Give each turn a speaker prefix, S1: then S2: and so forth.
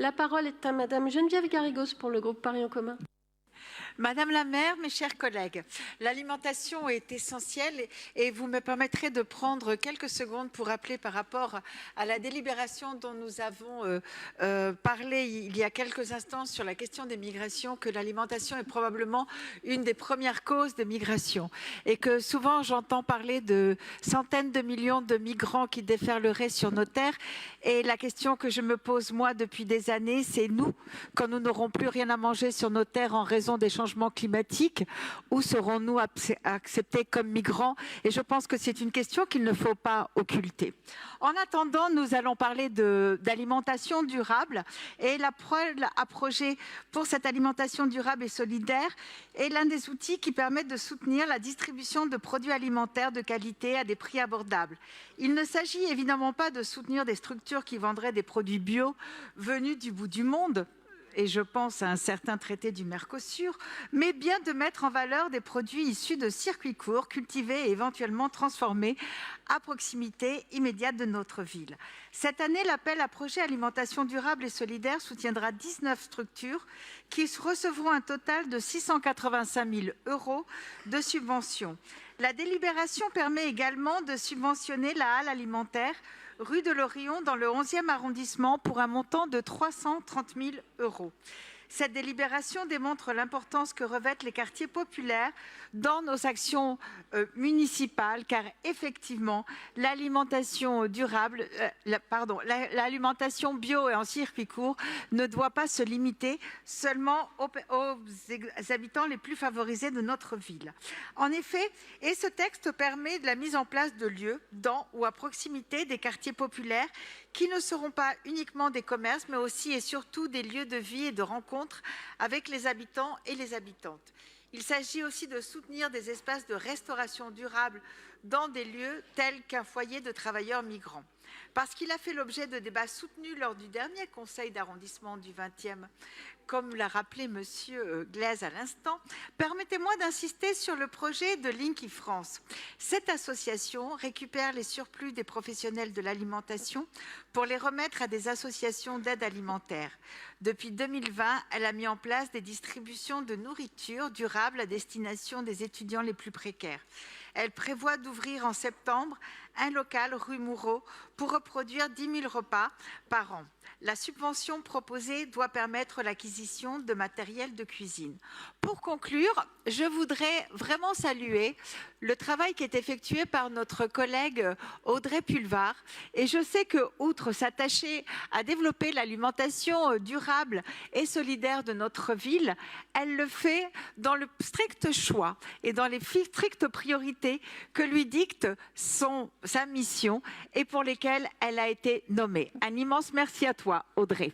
S1: La parole est à Madame Geneviève Garrigos pour le groupe Paris en commun.
S2: Madame la maire, mes chers collègues, l'alimentation est essentielle et vous me permettrez de prendre quelques secondes pour rappeler par rapport à la délibération dont nous avons parlé il y a quelques instants sur la question des migrations, que l'alimentation est probablement une des premières causes de migration et que souvent j'entends parler de centaines de millions de migrants qui déferleraient sur nos terres. Et la question que je me pose moi depuis des années, c'est nous, quand nous n'aurons plus rien à manger sur nos terres en raison des changements climatiques, où serons-nous acceptés comme migrants? Et je pense que c'est une question qu'il ne faut pas occulter. En attendant, nous allons parler d'alimentation durable et la Preull a projet pour cette alimentation durable et solidaire est l'un des outils qui permettent de soutenir la distribution de produits alimentaires de qualité à des prix abordables. Il ne s'agit évidemment pas de soutenir des structures qui vendraient des produits bio venus du bout du monde, et je pense à un certain traité du Mercosur, mais bien de mettre en valeur des produits issus de circuits courts, cultivés et éventuellement transformés à proximité immédiate de notre ville. Cette année, l'appel à projet alimentation durable et solidaire soutiendra 19 structures qui recevront un total de 685 000 € de subventions. La délibération permet également de subventionner la halle alimentaire rue de l'Orion dans le 11e arrondissement pour un montant de 330 000 €. Cette délibération démontre l'importance que revêtent les quartiers populaires dans nos actions municipales, car effectivement, l'alimentation durable, l'alimentation bio et en circuit court ne doit pas se limiter seulement aux habitants les plus favorisés de notre ville. En effet, et ce texte permet de la mise en place de lieux dans ou à proximité des quartiers populaires qui ne seront pas uniquement des commerces, mais aussi et surtout des lieux de vie et de rencontre avec les habitants et les habitantes. Il s'agit aussi de soutenir des espaces de restauration durable dans des lieux tels qu'un foyer de travailleurs migrants. Parce qu'il a fait l'objet de débats soutenus lors du dernier conseil d'arrondissement du 20e, comme l'a rappelé M. Glaise à l'instant, permettez-moi d'insister sur le projet de Linky France. Cette association récupère les surplus des professionnels de l'alimentation pour les remettre à des associations d'aide alimentaire. Depuis 2020, elle a mis en place des distributions de nourriture durable à destination des étudiants les plus précaires. Elle prévoit d'ouvrir en septembre un local rue Moureau pour reproduire 10 000 repas par an. La subvention proposée doit permettre l'acquisition de matériel de cuisine. Pour conclure, je voudrais vraiment saluer le travail qui est effectué par notre collègue Audrey Pulvar. Et je sais que, outre s'attacher à développer l'alimentation durable et solidaire de notre ville, elle le fait dans le strict choix et dans les strictes priorités que lui dicte sa mission et pour lesquelles elle a été nommée. Un immense merci à toi, Audrey.